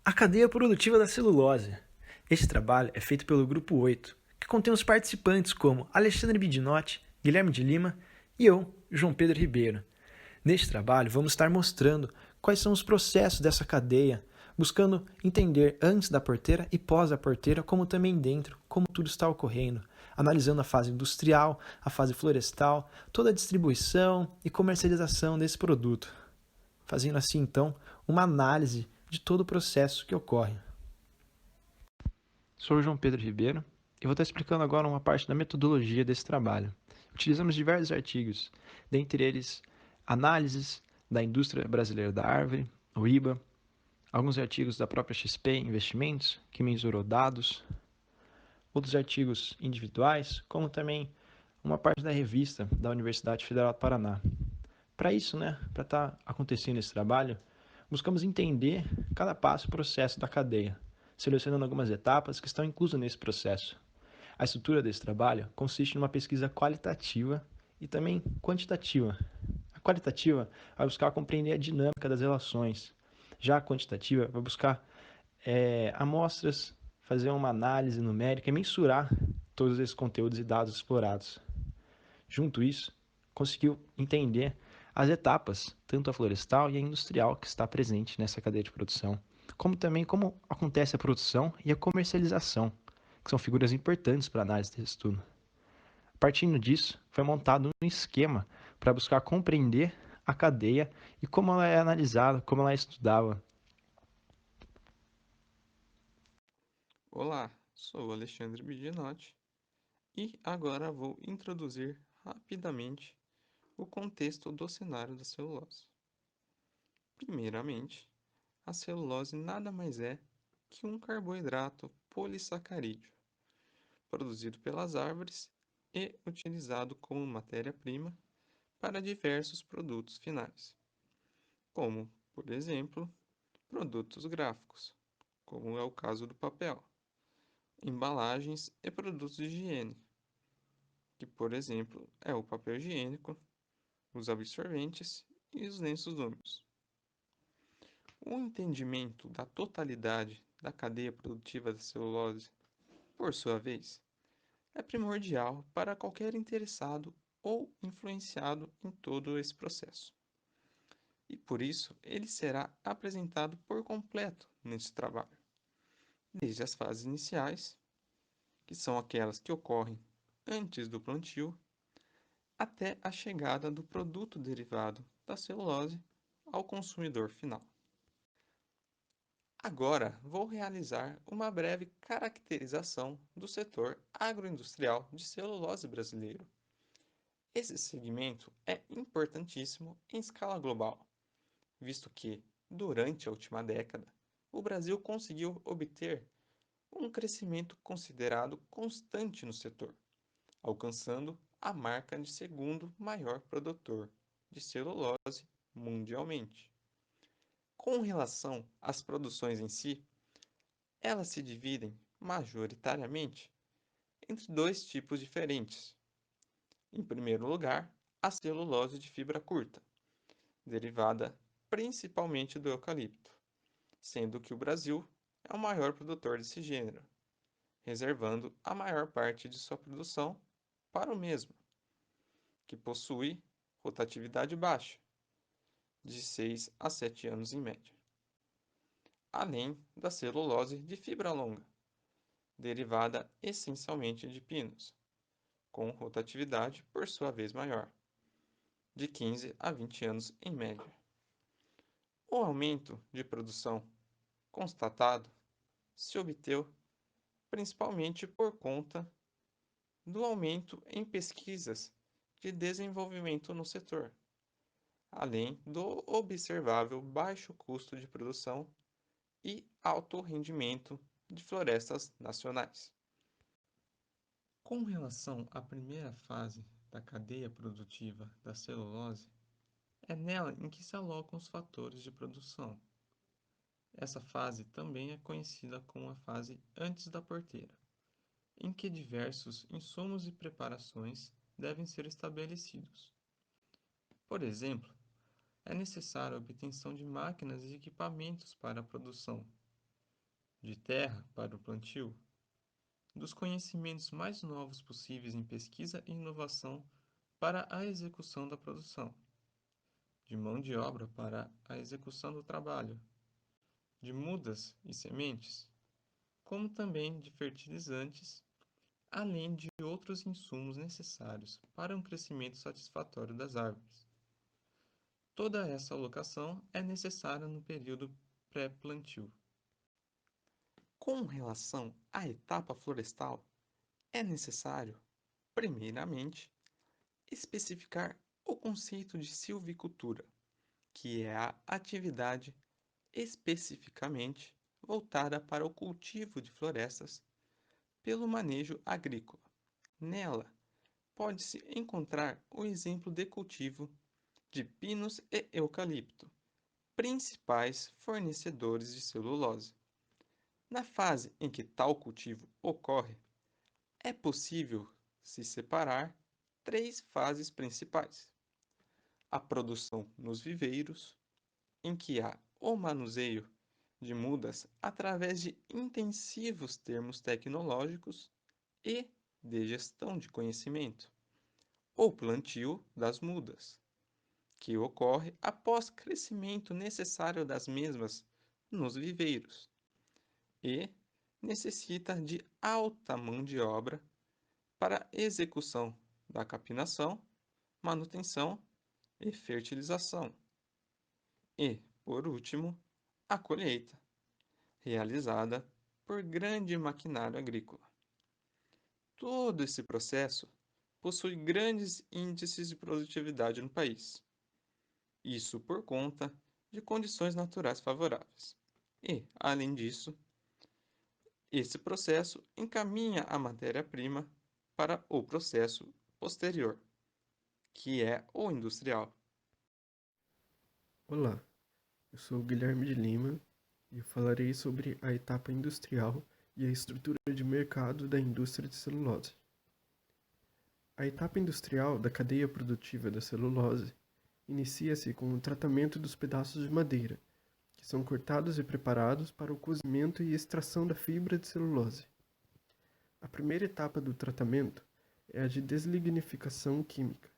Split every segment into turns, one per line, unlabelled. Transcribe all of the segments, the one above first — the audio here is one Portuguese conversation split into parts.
A cadeia produtiva da celulose. Este trabalho é feito pelo Grupo 8, que contém os participantes como Alexandre Bidinotti, Guilherme de Lima e eu, João Pedro Ribeiro. Neste trabalho, vamos estar mostrando quais são os processos dessa cadeia, buscando entender antes da porteira e pós a porteira, como também dentro, como tudo está ocorrendo, analisando a fase industrial, a fase florestal, toda a distribuição e comercialização desse produto, fazendo assim então uma análise de todo o processo que ocorre. Sou o João Pedro Ribeiro e vou estar explicando agora uma parte da metodologia desse trabalho. Utilizamos diversos artigos, dentre eles análises da indústria brasileira da árvore, o IBA, alguns artigos da própria XP Investimentos, que mensurou dados, outros artigos individuais, como também uma parte da revista da Universidade Federal do Paraná. Para isso, para estar acontecendo esse trabalho, buscamos entender cada passo e processo da cadeia, selecionando algumas etapas que estão inclusas nesse processo. A estrutura desse trabalho consiste numa pesquisa qualitativa e também quantitativa. A qualitativa vai buscar compreender a dinâmica das relações. Já a quantitativa vai buscar amostras, fazer uma análise numérica e mensurar todos esses conteúdos e dados explorados. Junto a isso, conseguiu entender as etapas, tanto a florestal e a industrial, que está presente nessa cadeia de produção, como também como acontece a produção e a comercialização, que são figuras importantes para a análise desse estudo. Partindo disso, foi montado um esquema para buscar compreender a cadeia e como ela é analisada, como ela é estudada.
Olá, sou o Alexandre Bidinotti e agora vou introduzir rapidamente o contexto do cenário da celulose. Primeiramente, a celulose nada mais é que um carboidrato polissacarídeo, produzido pelas árvores e utilizado como matéria-prima para diversos produtos finais, como, por exemplo, produtos gráficos, como é o caso do papel, embalagens e produtos de higiene, que, por exemplo, é o papel higiênico, os absorventes e os lenços úmidos. O entendimento da totalidade da cadeia produtiva da celulose, por sua vez, é primordial para qualquer interessado ou influenciado em todo esse processo. E por isso, ele será apresentado por completo neste trabalho, desde as fases iniciais, que são aquelas que ocorrem antes do plantio, até a chegada do produto derivado da celulose ao consumidor final. Agora vou realizar uma breve caracterização do setor agroindustrial de celulose brasileiro. Esse segmento é importantíssimo em escala global, visto que, durante a última década, o Brasil conseguiu obter um crescimento considerado constante no setor, alcançando a marca de segundo maior produtor de celulose mundialmente. Com relação às produções em si, elas se dividem majoritariamente entre dois tipos diferentes. Em primeiro lugar, a celulose de fibra curta, derivada principalmente do eucalipto, sendo que o Brasil é o maior produtor desse gênero, reservando a maior parte de sua produção para o mesmo, que possui rotatividade baixa, de 6 a 7 anos em média, além da celulose de fibra longa, derivada essencialmente de pinos, com rotatividade por sua vez maior, de 15 a 20 anos em média. O aumento de produção constatado se obteve principalmente por conta do aumento em pesquisas de desenvolvimento no setor, além do observável baixo custo de produção e alto rendimento de florestas nacionais. Com relação à primeira fase da cadeia produtiva da celulose, é nela em que se alocam os fatores de produção. Essa fase também é conhecida como a fase antes da porteira, em que diversos insumos e preparações devem ser estabelecidos. Por exemplo, é necessária a obtenção de máquinas e equipamentos para a produção, de terra para o plantio, dos conhecimentos mais novos possíveis em pesquisa e inovação para a execução da produção, de mão de obra para a execução do trabalho, de mudas e sementes, como também de fertilizantes, além de outros insumos necessários para um crescimento satisfatório das árvores. Toda essa alocação é necessária no período pré-plantio. Com relação à etapa florestal, é necessário, primeiramente, especificar o conceito de silvicultura, que é a atividade especificamente voltada para o cultivo de florestas pelo manejo agrícola. Nela, pode-se encontrar o exemplo de cultivo de pinos e eucalipto, principais fornecedores de celulose. Na fase em que tal cultivo ocorre, é possível se separar três fases principais: a produção nos viveiros, em que há o manuseio de mudas através de intensivos termos tecnológicos e de gestão de conhecimento, ou plantio das mudas, que ocorre após crescimento necessário das mesmas nos viveiros e necessita de alta mão de obra para execução da capinação, manutenção e fertilização. E, por último, a colheita, realizada por grande maquinário agrícola. Todo esse processo possui grandes índices de produtividade no país, isso por conta de condições naturais favoráveis. E, além disso, esse processo encaminha a matéria-prima para o processo posterior, que é o industrial.
Olá, eu sou o Guilherme de Lima e eu falarei sobre a etapa industrial e a estrutura de mercado da indústria de celulose. A etapa industrial da cadeia produtiva da celulose inicia-se com o tratamento dos pedaços de madeira, que são cortados e preparados para o cozimento e extração da fibra de celulose. A primeira etapa do tratamento é a de deslignificação química,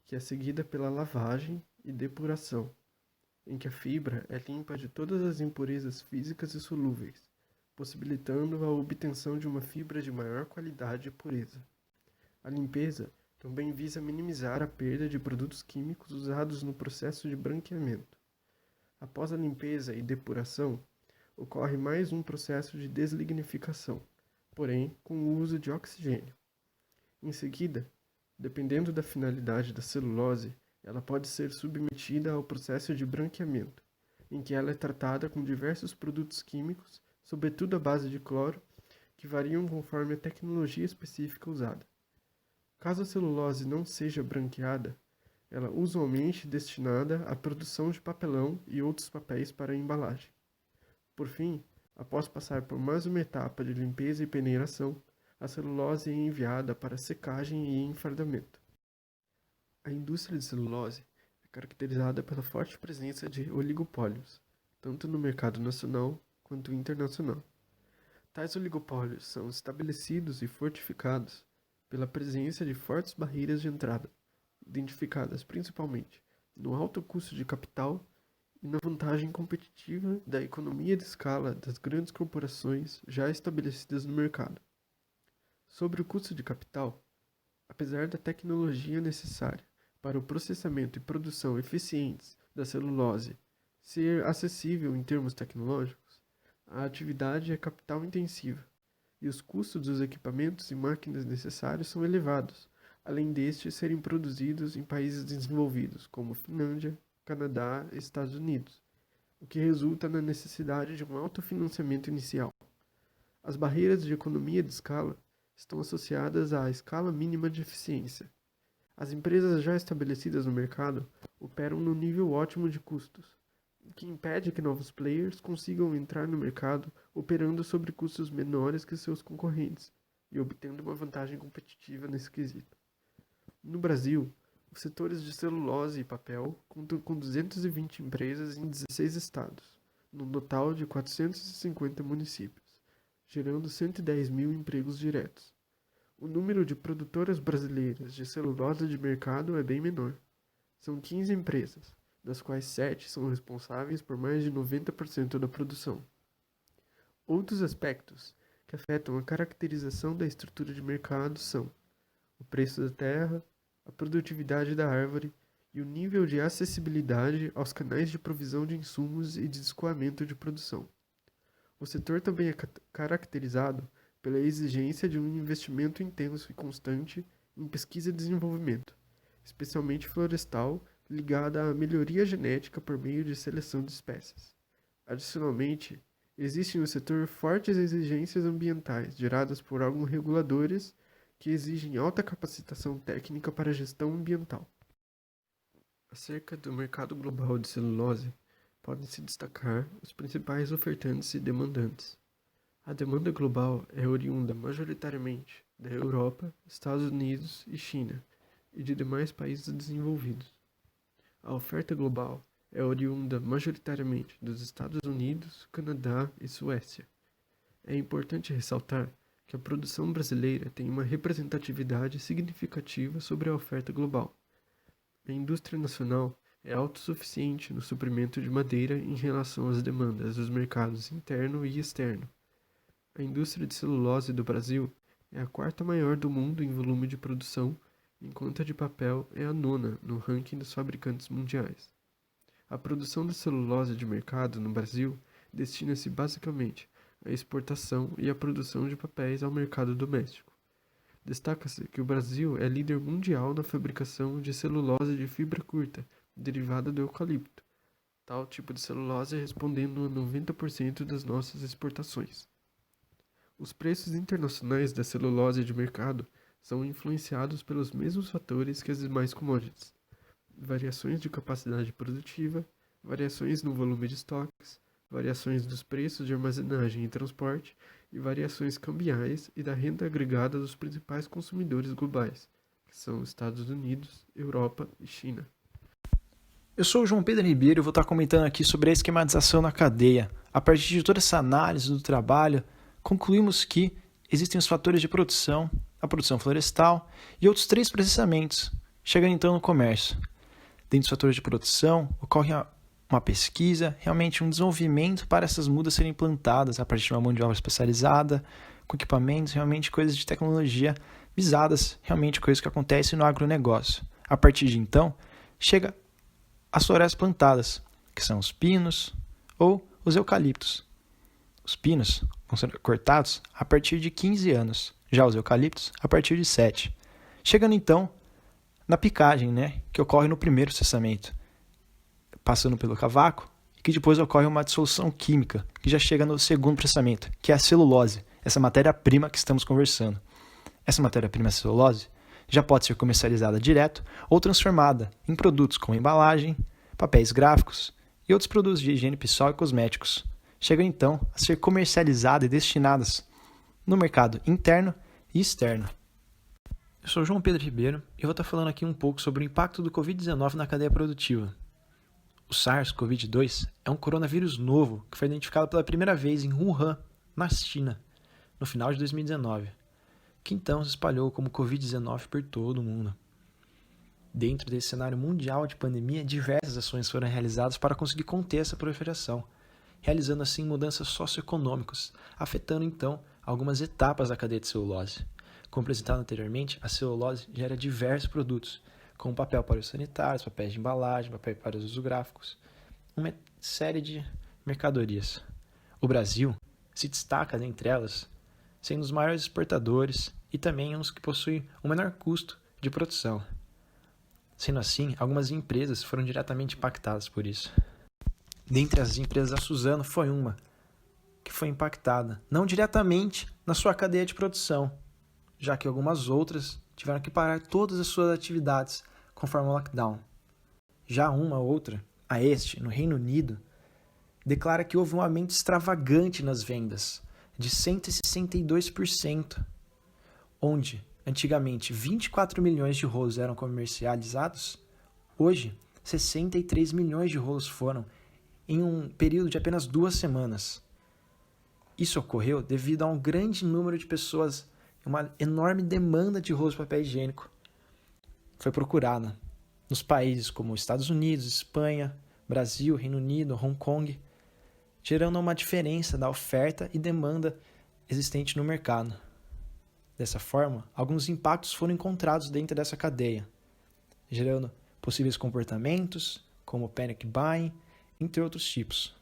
que é seguida pela lavagem e depuração, em que a fibra é limpa de todas as impurezas físicas e solúveis, possibilitando a obtenção de uma fibra de maior qualidade e pureza. A limpeza também visa minimizar a perda de produtos químicos usados no processo de branqueamento. Após a limpeza e depuração, ocorre mais um processo de deslignificação, porém com o uso de oxigênio. Em seguida, dependendo da finalidade da celulose, ela pode ser submetida ao processo de branqueamento, em que ela é tratada com diversos produtos químicos, sobretudo à base de cloro, que variam conforme a tecnologia específica usada. Caso a celulose não seja branqueada, ela é usualmente destinada à produção de papelão e outros papéis para a embalagem. Por fim, após passar por mais uma etapa de limpeza e peneiração, a celulose é enviada para secagem e enfardamento. A indústria de celulose é caracterizada pela forte presença de oligopólios, tanto no mercado nacional quanto internacional. Tais oligopólios são estabelecidos e fortificados pela presença de fortes barreiras de entrada, identificadas principalmente no alto custo de capital e na vantagem competitiva da economia de escala das grandes corporações já estabelecidas no mercado. Sobre o custo de capital, apesar da tecnologia necessária para o processamento e produção eficientes da celulose ser acessível em termos tecnológicos, a atividade é capital intensiva e os custos dos equipamentos e máquinas necessários são elevados, além destes serem produzidos em países desenvolvidos como Finlândia, Canadá e Estados Unidos, o que resulta na necessidade de um alto financiamento inicial. As barreiras de economia de escala estão associadas à escala mínima de eficiência. As empresas já estabelecidas no mercado operam no nível ótimo de custos, o que impede que novos players consigam entrar no mercado operando sobre custos menores que seus concorrentes e obtendo uma vantagem competitiva nesse quesito. No Brasil, os setores de celulose e papel contam com 220 empresas em 16 estados, num total de 450 municípios, gerando 110 mil empregos diretos. O número de produtoras brasileiras de celulose de mercado é bem menor. São 15 empresas, das quais 7 são responsáveis por mais de 90% da produção. Outros aspectos que afetam a caracterização da estrutura de mercado são o preço da terra, a produtividade da árvore e o nível de acessibilidade aos canais de provisão de insumos e de escoamento de produção. O setor também é caracterizado pela exigência de um investimento intenso e constante em pesquisa e desenvolvimento, especialmente florestal, ligada à melhoria genética por meio de seleção de espécies. Adicionalmente, existem no setor fortes exigências ambientais geradas por alguns reguladores que exigem alta capacitação técnica para a gestão ambiental. Acerca do mercado global de celulose, podem se destacar os principais ofertantes e demandantes. A demanda global é oriunda majoritariamente da Europa, Estados Unidos e China, e de demais países desenvolvidos. A oferta global é oriunda majoritariamente dos Estados Unidos, Canadá e Suécia. É importante ressaltar que a produção brasileira tem uma representatividade significativa sobre a oferta global. A indústria nacional é autossuficiente no suprimento de madeira em relação às demandas dos mercados interno e externo. A indústria de celulose do Brasil é a quarta maior do mundo em volume de produção, enquanto a de papel é a nona no ranking dos fabricantes mundiais. A produção de celulose de mercado no Brasil destina-se basicamente à exportação e à produção de papéis ao mercado doméstico. Destaca-se que o Brasil é líder mundial na fabricação de celulose de fibra curta, derivada do eucalipto, tal tipo de celulose respondendo a 90% das nossas exportações. Os preços internacionais da celulose de mercado são influenciados pelos mesmos fatores que as demais commodities: variações de capacidade produtiva, variações no volume de estoques, variações dos preços de armazenagem e transporte e variações cambiais e da renda agregada dos principais consumidores globais, que são Estados Unidos, Europa e China.
Eu sou o João Pedro Ribeiro e vou estar comentando aqui sobre a esquematização na cadeia. A partir de toda essa análise do trabalho, concluímos que existem os fatores de produção, a produção florestal e outros 3 processamentos, chegando então no comércio. Dentro dos fatores de produção, ocorre uma pesquisa, realmente um desenvolvimento para essas mudas serem implantadas a partir de uma mão de obra especializada, com equipamentos, realmente coisas de tecnologia visadas, realmente coisas que acontecem no agronegócio. A partir de então, chega as florestas plantadas, que são os pinos ou os eucaliptos. Os pinos vão ser cortados a partir de 15 anos, já os eucaliptos a partir de 7. Chegando então na picagem, que ocorre no primeiro processamento, passando pelo cavaco, e que depois ocorre uma dissolução química, que já chega no segundo processamento, que é a celulose, essa matéria-prima que estamos conversando. Essa matéria-prima celulose já pode ser comercializada direto ou transformada em produtos como embalagem, papéis gráficos e outros produtos de higiene pessoal e cosméticos. Chegam então a ser comercializadas e destinadas no mercado interno e externo. Eu sou João Pedro Ribeiro e vou estar falando aqui um pouco sobre o impacto do Covid-19 na cadeia produtiva. O SARS-CoV-2 é um coronavírus novo que foi identificado pela primeira vez em Wuhan, na China, no final de 2019, que então se espalhou como Covid-19 por todo o mundo. Dentro desse cenário mundial de pandemia, diversas ações foram realizadas para conseguir conter essa proliferação, realizando assim mudanças socioeconômicas, afetando então algumas etapas da cadeia de celulose. Como apresentado anteriormente, a celulose gera diversos produtos, como papel para os sanitários, papéis de embalagem, papel para os usos gráficos, uma série de mercadorias. O Brasil se destaca dentre elas, sendo os maiores exportadores e também uns que possuem o menor custo de produção. Sendo assim, algumas empresas foram diretamente impactadas por isso. Dentre as empresas, a Suzano foi uma que foi impactada, não diretamente na sua cadeia de produção, já que algumas outras tiveram que parar todas as suas atividades conforme o lockdown. Já uma outra, a Este, no Reino Unido, declara que houve um aumento extravagante nas vendas, de 162%, onde antigamente 24 milhões de rolos eram comercializados, hoje 63 milhões de rolos foram em um período de apenas 2 semanas. Isso ocorreu devido a um grande número de pessoas, uma enorme demanda de rolos de papel higiênico. Foi procurada nos países como Estados Unidos, Espanha, Brasil, Reino Unido, Hong Kong, gerando uma diferença da oferta e demanda existente no mercado. Dessa forma, alguns impactos foram encontrados dentro dessa cadeia, gerando possíveis comportamentos, como panic buying, entre outros tipos.